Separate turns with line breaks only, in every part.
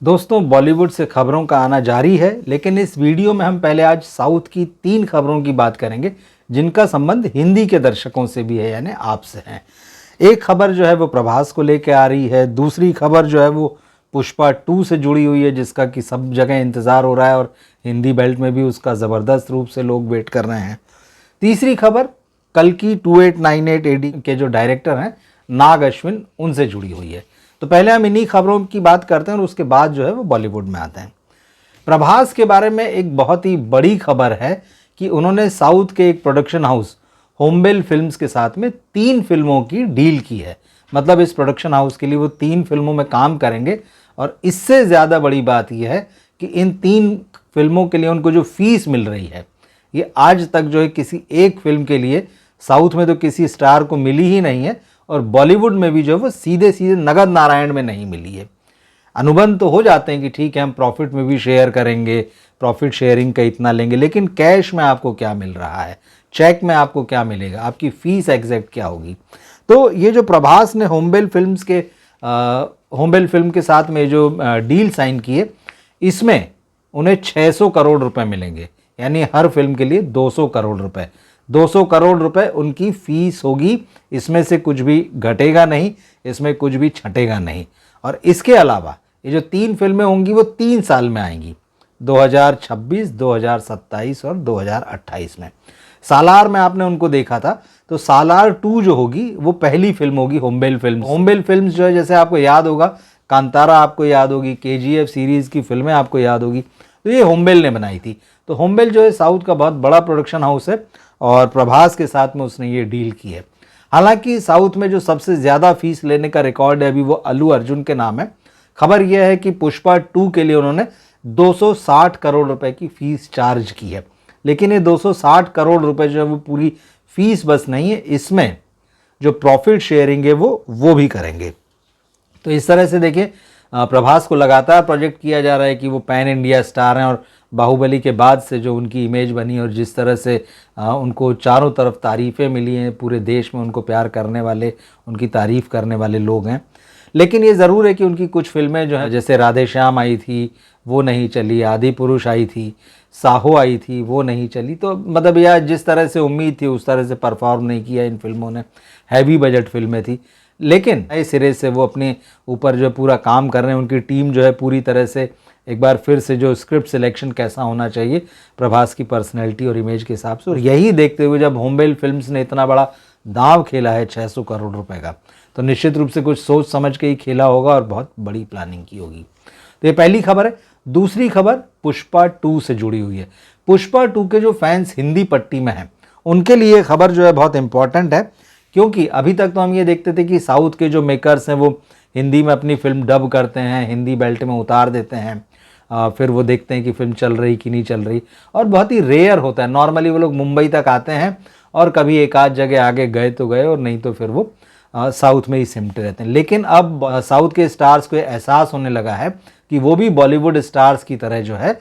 दोस्तों, बॉलीवुड से खबरों का आना जारी है, लेकिन इस वीडियो में हम पहले आज साउथ की 3 खबरों की बात करेंगे जिनका संबंध हिंदी के दर्शकों से भी है, यानी आपसे है। एक खबर जो है वो प्रभास को लेकर आ रही है, दूसरी खबर जो है वो पुष्पा 2 से जुड़ी हुई है जिसका कि सब जगह इंतज़ार हो रहा है और हिंदी बेल्ट में भी उसका ज़बरदस्त रूप से लोग वेट कर रहे हैं। तीसरी खबर कल्कि 2898 एडी के जो डायरेक्टर हैं नाग अश्विन, उनसे जुड़ी हुई है। तो पहले हम इन्हीं खबरों की बात करते हैं और उसके बाद जो है वो बॉलीवुड में आते हैं। प्रभास के बारे में एक बहुत ही बड़ी खबर है कि उन्होंने साउथ के एक प्रोडक्शन हाउस होमबेल फिल्म्स के साथ में 3 फिल्मों की डील की है। मतलब इस प्रोडक्शन हाउस के लिए वो 3 फिल्मों में काम करेंगे और इससे ज़्यादा बड़ी बात यह है कि इन 3 फिल्मों के लिए उनको जो फीस मिल रही है, ये आज तक जो है किसी एक फिल्म के लिए साउथ में तो किसी स्टार को मिली ही नहीं है और बॉलीवुड में भी जो है वो सीधे सीधे नगद नारायण में नहीं मिली है। अनुबंध तो हो जाते हैं कि ठीक है हम प्रॉफिट में भी शेयर करेंगे, प्रॉफिट शेयरिंग का इतना लेंगे, लेकिन कैश में आपको क्या मिल रहा है, चेक में आपको क्या मिलेगा, आपकी फीस एग्जैक्ट क्या होगी। तो ये जो प्रभास ने होमबेल फिल्म के साथ में जो डील साइन की है, इसमें उन्हें 600 करोड़ रुपए मिलेंगे, यानी हर फिल्म के लिए 200 करोड़ रुपए। 200 करोड़ रुपए उनकी फीस होगी, इसमें से कुछ भी घटेगा नहीं, इसमें कुछ भी छटेगा नहीं। और इसके अलावा ये जो 3 फिल्में होंगी वो 3 साल में आएंगी, 2026, 2027 और 2028 में। सालार में आपने उनको देखा था, तो सालार 2 जो होगी वो पहली फिल्म होगी होमबेल फिल्म्स जो है, जैसे आपको याद होगा कांतारा आपको याद होगी, केजीएफ सीरीज़ की फिल्में आपको याद होगी, तो ये होमबेल ने बनाई थी। तो होमबेल जो है साउथ का बहुत बड़ा प्रोडक्शन हाउस है और प्रभास के साथ में उसने ये डील की है। हालांकि साउथ में जो सबसे ज़्यादा फीस लेने का रिकॉर्ड है अभी वो अल्लू अर्जुन के नाम है। खबर यह है कि पुष्पा 2 के लिए उन्होंने 260 करोड़ रुपए की फीस चार्ज की है, लेकिन ये 260 करोड़ रुपए जो है वो पूरी फीस बस नहीं है, इसमें जो प्रॉफिट शेयरिंग है वो भी करेंगे। तो इस तरह से देखिए, प्रभास को लगातार प्रोजेक्ट किया जा रहा है कि वो पैन इंडिया स्टार हैं और बाहुबली के बाद से जो उनकी इमेज बनी और जिस तरह से उनको चारों तरफ तारीफ़ें मिली हैं, पूरे देश में उनको प्यार करने वाले, उनकी तारीफ़ करने वाले लोग हैं। लेकिन ये ज़रूर है कि उनकी कुछ फिल्में जो हैं, जैसे राधे श्याम आई थी वो नहीं चली, आदि पुरुष आई थी, साहो आई थी वो नहीं चली। तो मतलब यह जिस तरह से उम्मीद थी उस तरह से परफॉर्म नहीं किया इन फिल्मों ने, हैवी बजट फिल्में थी। लेकिन नए सिरे से वो अपने ऊपर जो पूरा काम कर रहे हैं, उनकी टीम जो है पूरी तरह से एक बार फिर से जो स्क्रिप्ट सिलेक्शन कैसा होना चाहिए प्रभास की पर्सनैलिटी और इमेज के हिसाब से, और यही देखते हुए जब होमबेल फिल्म्स ने इतना बड़ा दांव खेला है 600 करोड़ रुपए का, तो निश्चित रूप से कुछ सोच समझ के ही खेला होगा और बहुत बड़ी प्लानिंग की होगी। तो ये पहली खबर है। दूसरी खबर पुष्पा 2 से जुड़ी हुई है। पुष्पा 2 के जो फैंस हिंदी पट्टी में हैं उनके लिए खबर जो है बहुत इंपॉर्टेंट है, क्योंकि अभी तक तो हम ये देखते थे कि साउथ के जो मेकर्स हैं वो हिंदी में अपनी फिल्म डब करते हैं, हिंदी बेल्ट में उतार देते हैं, फिर वो देखते हैं कि फिल्म चल रही कि नहीं चल रही, और बहुत ही रेयर होता है। नॉर्मली वो लोग मुंबई तक आते हैं और कभी एक आध जगह आगे गए तो गए और नहीं तो फिर वो साउथ में ही सिमटे रहते हैं। लेकिन अब साउथ के स्टार्स को एहसास होने लगा है कि वो भी बॉलीवुड स्टार्स की तरह जो है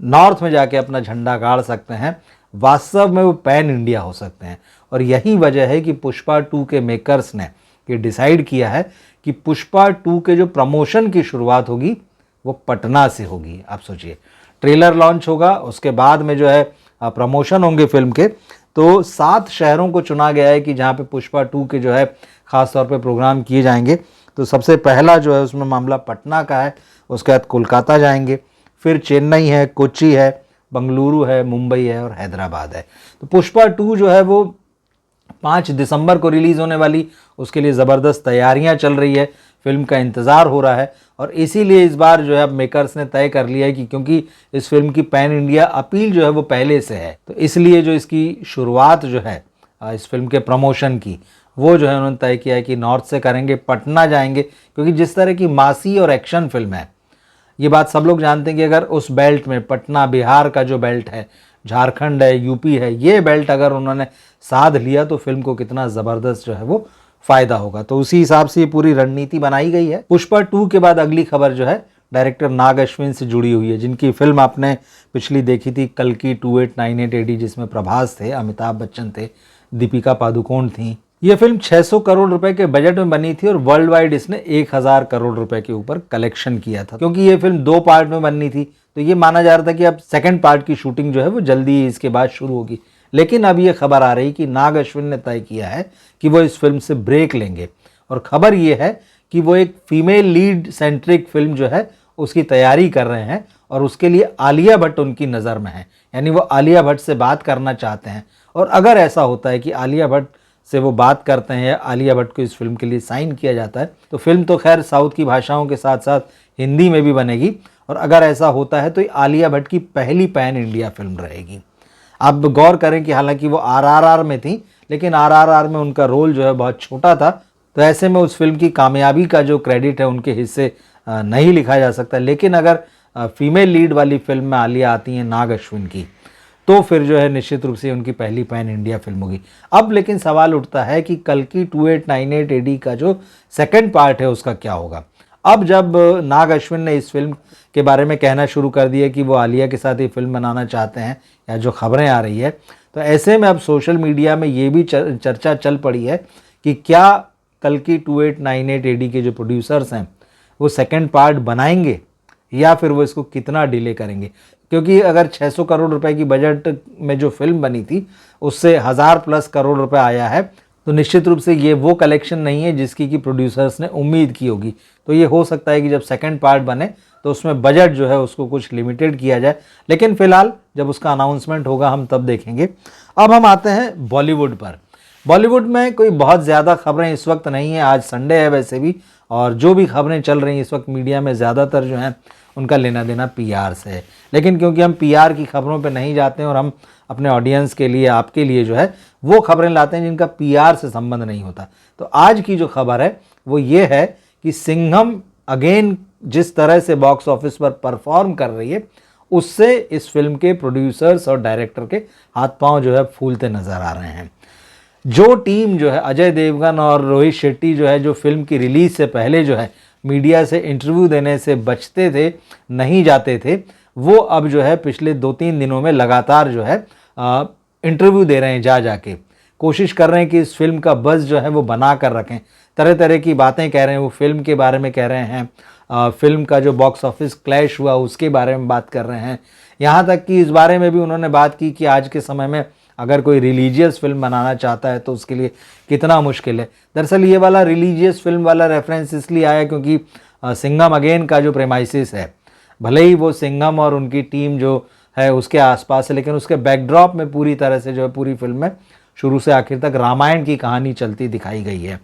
नॉर्थ में जाके अपना झंडा गाड़ सकते हैं, वास्तव में वो पैन इंडिया हो सकते हैं। और यही वजह है कि पुष्पा 2 के मेकर्स ने ये डिसाइड किया है कि पुष्पा 2 के जो प्रमोशन की शुरुआत होगी वो पटना से होगी। आप सोचिए, ट्रेलर लॉन्च होगा, उसके बाद में जो है प्रमोशन होंगे फिल्म के। तो 7 शहरों को चुना गया है कि जहाँ पे पुष्पा 2 के जो है ख़ास तौर पे प्रोग्राम किए जाएंगे। तो सबसे पहला जो है उसमें मामला पटना का है, उसके बाद कोलकाता जाएंगे, फिर चेन्नई है, कोच्चि है, बंगलुरु है, मुंबई है और हैदराबाद है। तो पुष्पा 2 जो है वो 5 दिसंबर को रिलीज़ होने वाली, उसके लिए ज़बरदस्त तैयारियां चल रही है, फिल्म का इंतज़ार हो रहा है। और इसीलिए इस बार जो है अब मेकर्स ने तय कर लिया है कि क्योंकि इस फिल्म की पैन इंडिया अपील जो है वो पहले से है, तो इसलिए जो इसकी शुरुआत जो है इस फिल्म के प्रमोशन की, वो जो है उन्होंने तय किया है कि नॉर्थ से करेंगे, पटना जाएंगे। क्योंकि जिस तरह की मासी और एक्शन फिल्म है, ये बात सब लोग जानते हैं कि अगर उस बेल्ट में पटना, बिहार का जो बेल्ट है, झारखंड है, यूपी है, ये बेल्ट अगर उन्होंने साध लिया तो फिल्म को कितना ज़बरदस्त जो है वो फ़ायदा होगा। तो उसी हिसाब से ये पूरी रणनीति बनाई गई है। पुष्पा 2 के बाद अगली खबर जो है डायरेक्टर नाग अश्विन से जुड़ी हुई है, जिनकी फिल्म आपने पिछली देखी थी कल्कि 2898 एडी, जिसमें प्रभास थे, अमिताभ बच्चन थे, दीपिका पादुकोण थी, ये फिल्म 600 करोड़ रुपए के बजट में बनी थी और वर्ल्ड वाइड इसने 1000 करोड़ रुपए के ऊपर कलेक्शन किया था। क्योंकि ये फिल्म 2 पार्ट में बननी थी तो ये माना जा रहा था कि अब सेकंड पार्ट की शूटिंग जो है वो जल्दी ही इसके बाद शुरू होगी। लेकिन अब ये खबर आ रही कि नाग अश्विन ने तय किया है कि वो इस फिल्म से ब्रेक लेंगे और खबर ये है कि वो एक फीमेल लीड सेंट्रिक फिल्म जो है उसकी तैयारी कर रहे हैं और उसके लिए आलिया भट्ट उनकी नज़र में है। यानी वो आलिया भट्ट से बात करना चाहते हैं और अगर ऐसा होता है कि आलिया भट्ट से वो बात करते हैं या आलिया भट्ट को इस फिल्म के लिए साइन किया जाता है तो फिल्म तो खैर साउथ की भाषाओं के साथ साथ हिंदी में भी बनेगी और अगर ऐसा होता है तो ये आलिया भट्ट की पहली पैन इंडिया फिल्म रहेगी। आप गौर करें कि हालांकि वो आरआरआर में थी लेकिन आरआरआर में उनका रोल जो है बहुत छोटा था, तो ऐसे में उस फिल्म की कामयाबी का जो क्रेडिट है उनके हिस्से नहीं लिखा जा सकता। लेकिन अगर फीमेल लीड वाली फिल्म में आलिया आती हैं नाग अश्विन की तो फिर जो है निश्चित रूप से उनकी पहली पैन इंडिया फिल्म होगी। अब लेकिन सवाल उठता है कि कल की 2898 एडी का जो सेकंड पार्ट है उसका क्या होगा। अब जब नाग अश्विन ने इस फिल्म के बारे में कहना शुरू कर दिया कि वो आलिया के साथ ये फिल्म बनाना चाहते हैं या जो खबरें आ रही है, तो ऐसे में अब सोशल मीडिया में ये भी चर्चा चल पड़ी है कि क्या कल की 2898 एडी के जो प्रोड्यूसर्स हैं वो सेकंड पार्ट बनाएंगे या फिर वो इसको कितना डिले करेंगे। क्योंकि अगर 600 करोड़ रुपए की बजट में जो फिल्म बनी थी उससे 1000+ करोड़ रुपए आया है तो निश्चित रूप से ये वो कलेक्शन नहीं है जिसकी कि प्रोड्यूसर्स ने उम्मीद की होगी। तो ये हो सकता है कि जब सेकंड पार्ट बने तो उसमें बजट जो है उसको कुछ लिमिटेड किया जाए, लेकिन फिलहाल जब उसका अनाउंसमेंट होगा हम तब देखेंगे। अब हम आते हैं बॉलीवुड पर। बॉलीवुड में कोई बहुत ज़्यादा खबरें इस वक्त नहीं है, आज संडे है वैसे भी, और जो भी खबरें चल रही हैं इस वक्त मीडिया में ज़्यादातर जो हैं उनका लेना देना पीआर से है। लेकिन क्योंकि हम पीआर की खबरों पे नहीं जाते हैं और हम अपने ऑडियंस के लिए आपके लिए जो है वो खबरें लाते हैं जिनका पीआर से संबंध नहीं होता, तो आज की जो खबर है वो ये है कि सिंघम अगेन जिस तरह से बॉक्स ऑफिस पर परफॉर्म कर रही है उससे इस फिल्म के प्रोड्यूसर्स और डायरेक्टर के हाथ पांव जो है फूलते नज़र आ रहे हैं। जो टीम जो है अजय देवगन और रोहित शेट्टी जो है जो फिल्म की रिलीज से पहले जो है मीडिया से इंटरव्यू देने से बचते थे, नहीं जाते थे, वो अब जो है पिछले 2-3 दिनों में लगातार जो है इंटरव्यू दे रहे हैं, जा जाके कोशिश कर रहे हैं कि इस फिल्म का बज़ जो है वो बना कर रखें। तरह तरह की बातें कह रहे हैं, वो फिल्म के बारे में कह रहे हैं, फिल्म का जो बॉक्स ऑफिस क्लैश हुआ उसके बारे में बात कर रहे हैं। यहाँ तक कि इस बारे में भी उन्होंने बात की कि आज के समय में अगर कोई रिलीजियस फिल्म बनाना चाहता है तो उसके लिए कितना मुश्किल है। दरअसल ये वाला रिलीजियस फिल्म वाला रेफरेंस इसलिए आया क्योंकि सिंघम अगेन का जो प्रेमाइसिस है, भले ही वो सिंघम और उनकी टीम जो है उसके आसपास है, लेकिन उसके बैकड्रॉप में पूरी तरह से जो है पूरी फिल्म में शुरू से आखिर तक रामायण की कहानी चलती दिखाई गई है।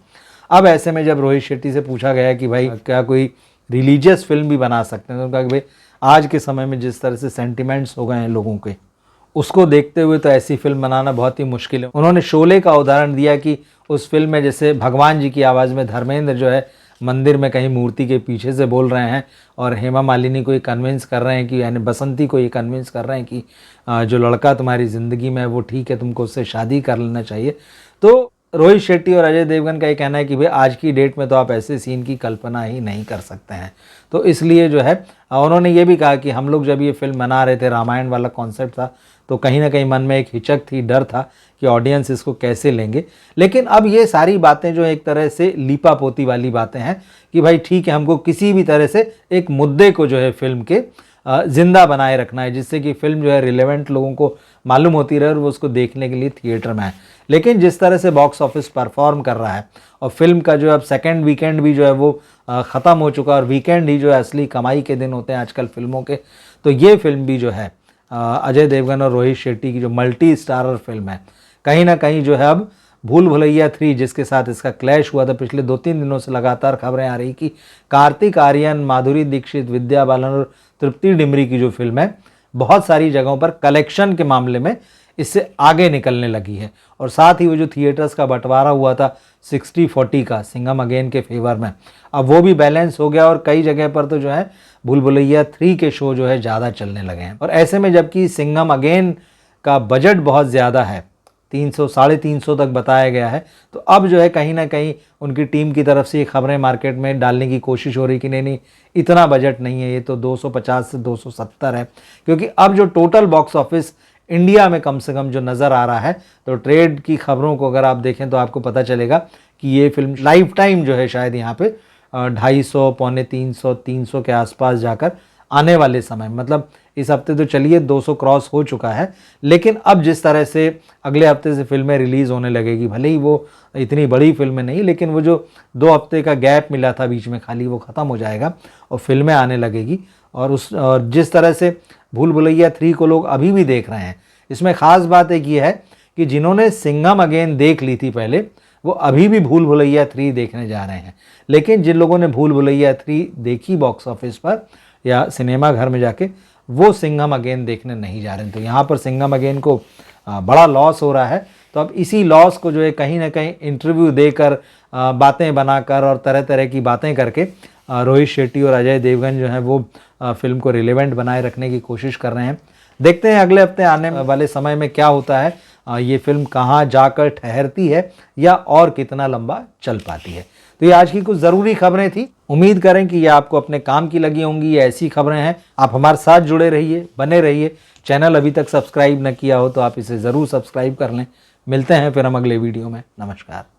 अब ऐसे में जब रोहित शेट्टी से पूछा गया कि भाई क्या कोई रिलीजियस फिल्म भी बना सकते हैं, तो उन्होंने कहा कि भाई आज के समय में जिस तरह से सेंटिमेंट्स हो गए हैं लोगों के, उसको देखते हुए तो ऐसी फिल्म बनाना बहुत ही मुश्किल है। उन्होंने शोले का उदाहरण दिया कि उस फिल्म में जैसे भगवान जी की आवाज़ में धर्मेंद्र जो है मंदिर में कहीं मूर्ति के पीछे से बोल रहे हैं और हेमा मालिनी को ये कन्विंस कर रहे हैं कि यानी बसंती को ये कन्विंस कर रहे हैं कि जो लड़का तुम्हारी ज़िंदगी में है वो ठीक है, तुमको उससे शादी कर लेना चाहिए। तो रोहित शेट्टी और अजय देवगन का ये कहना है कि भाई आज की डेट में तो आप ऐसे सीन की कल्पना ही नहीं कर सकते हैं। तो इसलिए जो है उन्होंने ये भी कहा कि हम लोग जब ये फिल्म बना रहे थे, रामायण वाला कॉन्सेप्ट था, तो कहीं ना कहीं मन में एक हिचक थी, डर था कि ऑडियंस इसको कैसे लेंगे। लेकिन अब ये सारी बातें जो एक तरह से लीपा पोती वाली बातें हैं कि भाई ठीक है, हमको किसी भी तरह से एक मुद्दे को जो है फिल्म के ज़िंदा बनाए रखना है, जिससे कि फिल्म जो है रिलेवेंट लोगों को मालूम होती रहे और वो उसको देखने के लिए थिएटर में आए। लेकिन जिस तरह से बॉक्स ऑफिस परफॉर्म कर रहा है और फिल्म का जो अब सेकंड वीकेंड भी जो है वो ख़त्म हो चुका है और वीकेंड ही जो है असली कमाई के दिन होते हैं आजकल फिल्मों के, तो ये फिल्म भी जो है अजय देवगन और रोहित शेट्टी की जो मल्टी स्टारर फिल्म है, कहीं ना कहीं जो है अब भूल भुलैया 3 जिसके साथ इसका क्लैश हुआ था, पिछले 2-3 दिनों से लगातार खबरें आ रही कि कार्तिक आर्यन, माधुरी दीक्षित, विद्या बालन और तृप्ति डिमरी की जो फिल्म है बहुत सारी जगहों पर कलेक्शन के मामले में इससे आगे निकलने लगी है। और साथ ही वो जो थिएटर्स का बंटवारा हुआ था 60-40 का सिंघम अगेन के फेवर में, अब वो भी बैलेंस हो गया और कई जगह पर तो जो है भूल भुलैया 3 के शो जो है ज़्यादा चलने लगे हैं। और ऐसे में जबकि सिंघम अगेन का बजट बहुत ज़्यादा है, 300-350 तक बताया गया है, तो अब जो है कहीं ना कहीं उनकी टीम की तरफ से ये खबरें मार्केट में डालने की कोशिश हो रही कि नहीं इतना बजट नहीं है, ये तो 250 से 270 है। क्योंकि अब जो टोटल बॉक्स ऑफिस इंडिया में कम से कम जो नज़र आ रहा है, तो ट्रेड की खबरों को अगर आप देखें तो आपको पता चलेगा कि ये फिल्म लाइफ टाइम जो है शायद यहाँ पे 250, पौने 300 के आसपास जाकर आने वाले समय, मतलब इस हफ्ते तो चलिए 200 क्रॉस हो चुका है, लेकिन अब जिस तरह से अगले हफ्ते से फिल्में रिलीज़ होने लगेगी, भले ही वो इतनी बड़ी फिल्में नहीं, लेकिन वो जो 2 हफ्ते का गैप मिला था बीच में खाली, वो ख़त्म हो जाएगा और फिल्में आने लगेगी। और जिस तरह से भूल भुलैया 3 को लोग अभी भी देख रहे हैं, इसमें ख़ास बात एक ये है कि जिन्होंने सिंघम अगेन देख ली थी पहले, वो अभी भी भूल भुलैया 3 देखने जा रहे हैं। लेकिन जिन लोगों ने भूल भुलैया 3 देखी बॉक्स ऑफिस पर या सिनेमा घर में जाके, वो सिंघम अगेन देखने नहीं जा रहे हैं। तो यहाँ पर सिंघम अगेन को बड़ा लॉस हो रहा है। तो अब इसी लॉस को जो है कहीं ना कहीं इंटरव्यू देकर, बातें बनाकर और तरह तरह की बातें करके रोहित शेट्टी और अजय देवगन जो हैं वो फिल्म को रिलेवेंट बनाए रखने की कोशिश कर रहे हैं। देखते हैं अगले हफ्ते आने वाले समय में क्या होता है, ये फिल्म कहाँ जाकर ठहरती है या और कितना लंबा चल पाती है। तो ये आज की कुछ ज़रूरी खबरें थी। उम्मीद करें कि ये आपको अपने काम की लगी होंगी। ये ऐसी खबरें हैं, आप हमारे साथ जुड़े रहिए, बने रहिए। चैनल अभी तक सब्सक्राइब न किया हो तो आप इसे ज़रूर सब्सक्राइब कर लें। मिलते हैं फिर हम अगले वीडियो में। नमस्कार।